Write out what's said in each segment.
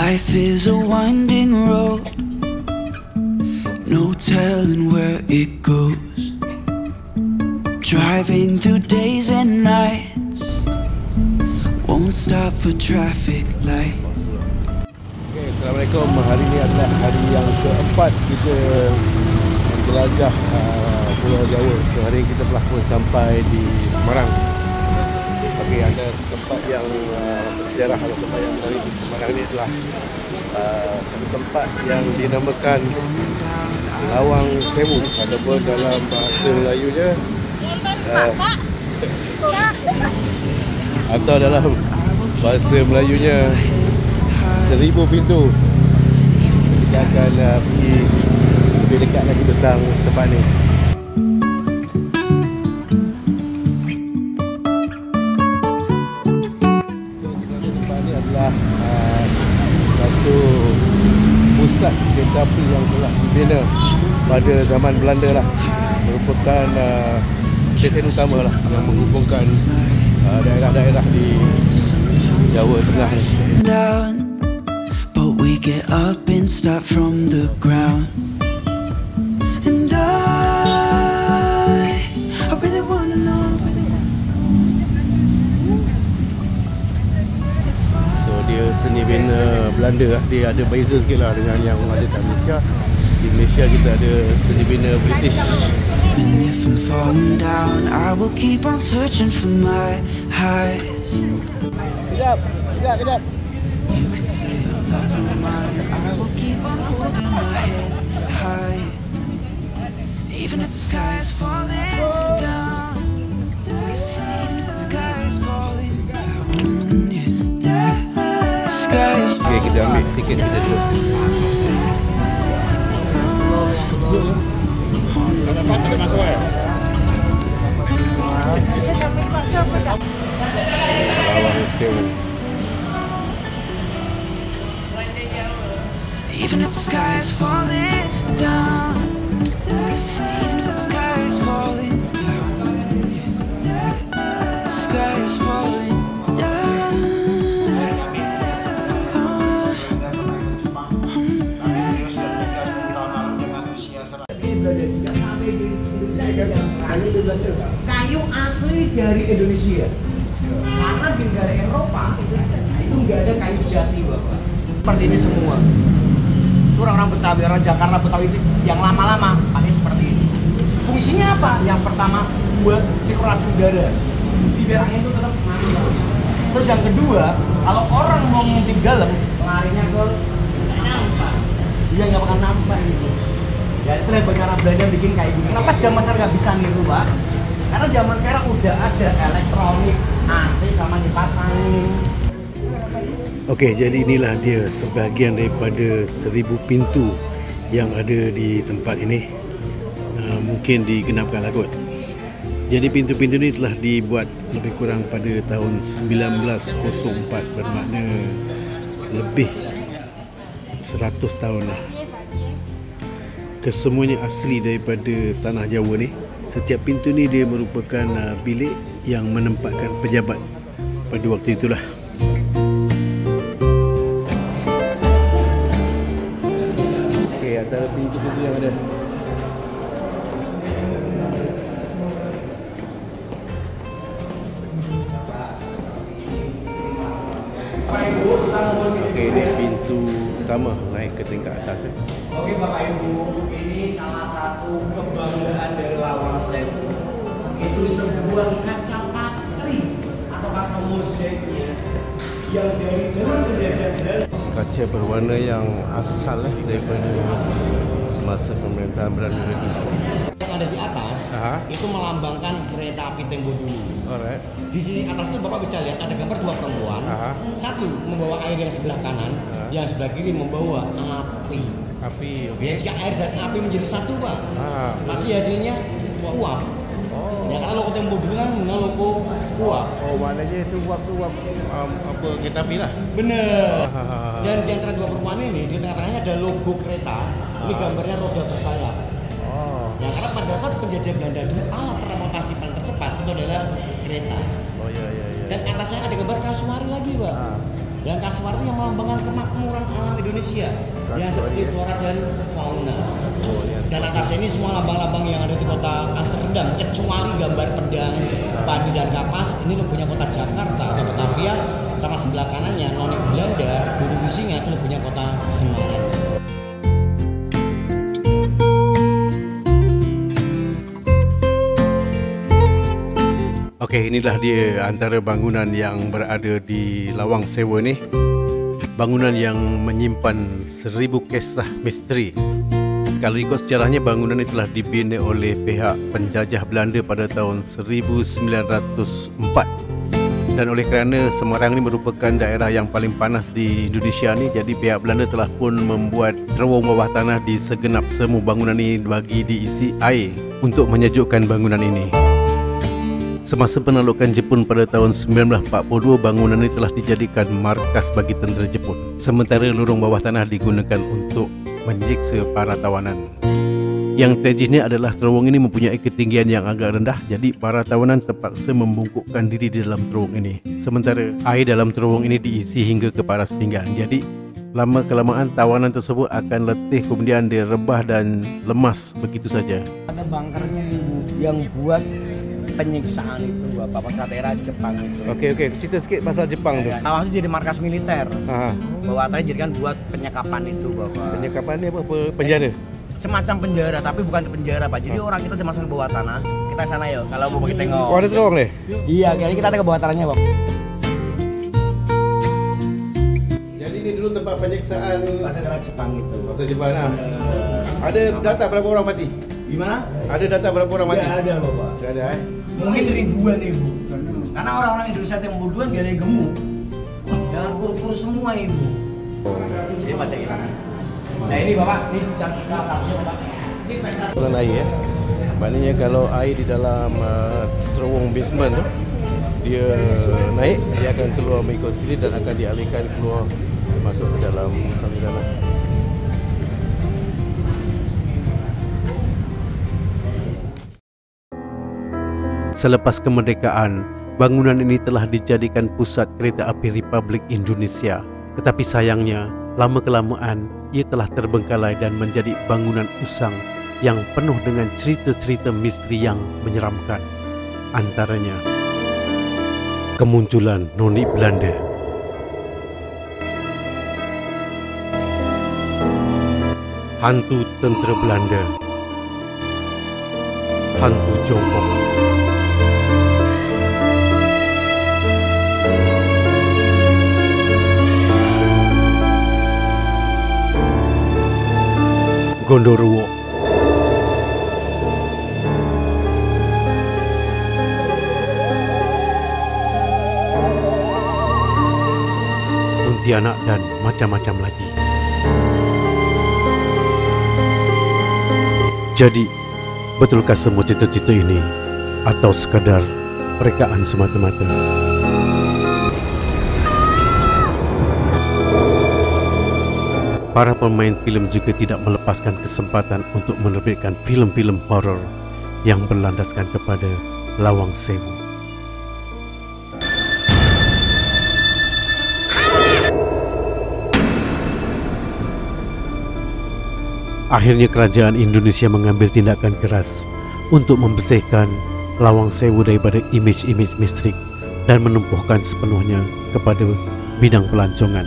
Life is a winding road, no telling where it goes. Driving through days and nights, won't stop for traffic lights. Okay, Assalamualaikum. Hari ini adalah hari yang keempat kita menjelajah Pulau Jawa. So hari ini kita telah pun sampai di Semarang. Okay, ada tempat yang bersejarah atau tempat yang menarik di Semarang ini adalah satu tempat yang dinamakan Lawang Sewu ataupun dalam bahasa Melayunya atau dalam bahasa Melayunya 1000 pintu. Kita akan pergi lebih dekat lagi tentang tempat ni. So tempat ni adalah satu pusat kereta api yang telah dibina pada zaman Belanda lah. Merupakan stesen utama lah yang menghubungkan daerah-daerah di Jawa Tengah ni. But we get up and start from the ground. And I really wanna know. So dia seni bina Belanda lah. Dia ada beza sikit lah dengan yang ada kat Malaysia. Di Malaysia kita ada seni bina British. And if I'm falling down, I will keep on searching for my highs. Kejap. You can say I lost my mind, I will keep on holding my head high. Even if the sky is falling down, even if the sky is falling down, yeah, the sky is Okay, kita ambil tiket kita dulu. Lawang Sewu. even if the sky is falling down, even if the sky is falling down, the sky is falling down. Kayu asli dari Indonesia, karena di negara Eropa itu nggak ada kayu jati, Bapak. Seperti ini semua. Itu orang-orang Betawi, orang Jakarta Betawi itu yang lama-lama pakai seperti ini. Fungsinya apa? Yang pertama buat sirkulasi udara, di daerah itu tetap ngalir terus. Terus yang kedua, kalau orang mau ngintip dalam, larinya ke nampak. Dia nggak bakal nampak itu. Ya itu hebatnya orang Belanda bikin kayak gini. Kenapa zaman sekarang nggak bisa niru, Pak? Karena zaman sekarang udah ada elektronik, AC sama kipas angin. Okey, jadi inilah dia sebahagian daripada 1000 pintu yang ada di tempat ini. Mungkin digenapkan lah kot. Jadi pintu-pintu ni telah dibuat lebih kurang pada tahun 1904, bermakna lebih 100 tahun lah. Kesemuanya asli daripada tanah Jawa ni. Setiap pintu ni dia merupakan bilik yang menempatkan pejabat pada waktu itulah. Okey, antara pintu-pintu yang ada. Okey, ini pintu utama naik ke tingkat atas. Oke Bapak Ibu, ini salah satu kebanggaan dari Lawang Sewu. Itu sebuah kaca patri atau kaca mozaiknya yang dari zaman penjajahan Belanda. Kaca berwarna yang asal daripada semasa pemerintahan Belanda lagi. Yang ada di atas itu melambangkan kereta api Tempo dulu. Alright. Di sini atas itu Bapak bisa lihat ada gambar dua perempuan. Satu membawa air yang sebelah kanan, yang sebelah kiri membawa api. Api, Ya, jika air dan api menjadi satu, Pak. Pasti hasilnya uap. Oh. Ya, karena logo Tempo dulu kan menggunakan logo uap. Oh, maknanya itu uap tu uap apa kereta api lah. Bener. Dan di antara dua perempuan ini di tengah-tengahnya ada logo kereta. Ini gambarnya roda bersayap. Oh. Ya, karena pada saat penjajah Belanda dulu alat transportasi paling tercepat itu adalah kereta. Oh ya. Dan atasnya ada gambar kasuari lagi, Pak. Dan kasuari itu yang melambangkan kemakmuran alam Indonesia. Yang seperti flora dan fauna. Dan atas ini semua lambang-lambang yang ada di kota Amsterdam, kecuali gambar pedang, padi dan kapas, ini logonya kota Jakarta atau Batavia, sama sebelah kanannya nonik Belanda, duduk di singa itu logonya kota Semarang. Okey, inilah dia antara bangunan yang berada di Lawang Sewu ni. Bangunan yang menyimpan 1000 kisah misteri. Kalau ikut sejarahnya, bangunan ini telah dibina oleh pihak penjajah Belanda pada tahun 1904. Dan oleh kerana Semarang ini merupakan daerah yang paling panas di Indonesia ni, jadi pihak Belanda telah pun membuat terowong bawah tanah di segenap semu bangunan ini bagi diisi air untuk menyejukkan bangunan ini. Semasa penaklukan Jepun pada tahun 1942, bangunan ini telah dijadikan markas bagi tentera Jepun. Sementara lorong bawah tanah digunakan untuk menyiksa para tawanan. Yang tragisnya adalah terowong ini mempunyai ketinggian yang agak rendah, jadi para tawanan terpaksa membungkukkan diri di dalam terowong ini. Sementara air dalam terowong ini diisi hingga ke paras pinggang. Jadi lama-kelamaan tawanan tersebut akan letih, kemudian dia rebah dan lemas begitu saja. Ada bangkernya yang buat penyiksaan itu apa pasal daerah Jepang itu. Okey, cerita sikit pasal Jepang tu. Lawang itu jadi markas militer. Bahwa atasnya jadikan buat penyekapan itu, Bapak. Penyekapan ni apa? Penjara. Semacam penjara, tapi bukan penjara, Pak. Jadi orang kita masuk ke bawah tanah. Kita sana yuk, kalau mau kita tengok. Oh, ada terowong ni? Iya, jadi kita ada ke bawah tanahnya, Bapak. Jadi ini dulu tempat penyiksaan Pasal daerah Jepang itu. Pasal Jepang lah. Ada data berapa orang mati? Gimana? Ada data berapa orang mati? Tidak ada, Bapak. Tidak ada, Mungkin ribuan, Ibu. Karena orang-orang Indonesia yang berduaan gak ada yang gemuk. Jangan kurus-kurus semua, Ibu. Jadi baca ini. Nah ini Bapak, ini salah satunya Bapak. Ini fantasi. Saluran air ya. Maknanya kalau air di dalam terowong basement tu, dia naik, dia akan keluar mengikut sini dan akan dialihkan keluar masuk ke dalam saluran. Selepas kemerdekaan, bangunan ini telah dijadikan pusat kereta api Republik Indonesia. Tetapi sayangnya, lama-kelamaan ia telah terbengkalai dan menjadi bangunan usang yang penuh dengan cerita-cerita misteri yang menyeramkan. Antaranya, kemunculan noni Belanda, hantu tentera Belanda, hantu jongkok, Gondoruo, Pontianak dan macam-macam lagi. Jadi, betulkah semua cerita-cerita ini atau sekadar rekaan semata-mata? Para pemain filem juga tidak melepaskan kesempatan untuk menerbitkan filem-filem horor yang berlandaskan kepada Lawang Sewu. Akhirnya kerajaan Indonesia mengambil tindakan keras untuk membersihkan Lawang Sewu daripada imej-imej mistik dan menumpuhkan sepenuhnya kepada bidang pelancongan.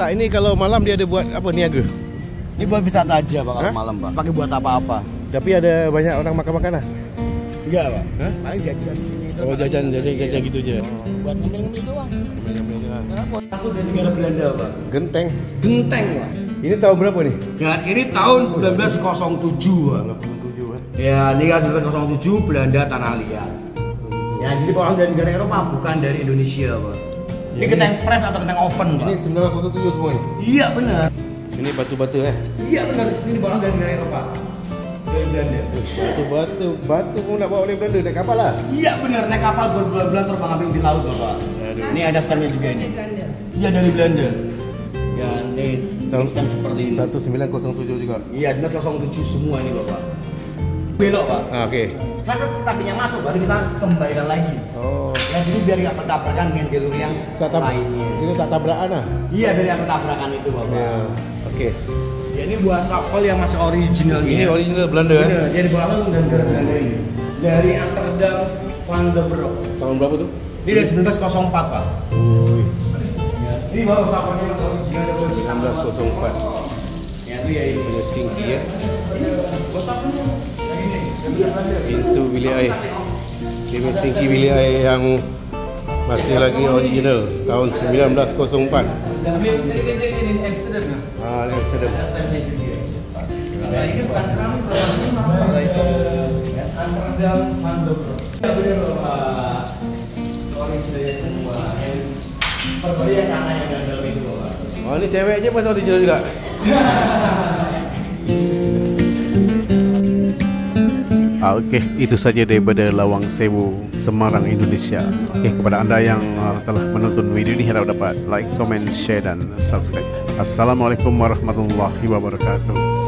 Tak, ini kalau malam dia ada buat apa, niaga? Ini buat wisata aja Pak kalau malam Pak. Pakai buat apa-apa. Tapi ada banyak orang makan-makan lah? Enggak Pak. Paling jajan sini. Oh, jajan gitu je. Buat ngemil-ngemil doang. Masuk dari negara Belanda Pak. Genteng Pak. Ini tahun berapa nih? Ya, ini tahun 1907 Pak. 87 Ya, ini kan 1907 Belanda tanah liat. Ya, jadi orang dari negara Eropa, bukan dari Indonesia Pak. Ini kentang press atau kentang oven Pak? Ini 1907 semua ni? Iya benar. Ini batu-bata Iya benar, ini barang dari negara Eropa. Dari Belanda. Batu pun nak bawa oleh Belanda, naik kapal lah? Iya benar, naik kapal berbulan-bulan terbang ambing di laut Bapak. Ini ada standnya juga ini. Iya dari Belanda. Ya, ini tuliskan seperti ini. 1907 juga. Iya, 1907 semua ini Bapak. Belok Pak. Oke. Saya tapinya masuk, baru kita kembalikan lagi. Oh. Ya jadi biar nggak bertabrakan dengan jalur yang lainnya. Jadi tak tabrakan lah. Iya, biar nggak bertabrakan itu Bapak. Ya. Oke. Ya, ini buah shuffle yang masih original. Ini original Belanda ya? Iya, jadi buah Belanda ini. Dari Amsterdam Van der Broek. Tahun berapa tuh? Ini dari 1904 Pak. Wih. Ini bawa shuffle-nya masih original. 1904. Ya itu ya ini. Punya singki ya. Pintu bilik air. Ini singki bilik air yang masih lagi original tahun 1904. Ah, ini sedap. Nah, ini bukan kami, Amsterdam Van der Broek. Semua yang perbaya sana yang dalam itu Bapak. Oh, ini ceweknya masih original juga. Oke, itu saja daripada Lawang Sewu, Semarang, Indonesia. Oke, kepada Anda yang telah menonton video ini, harap dapat like, comment, share, dan subscribe. Assalamualaikum warahmatullahi wabarakatuh.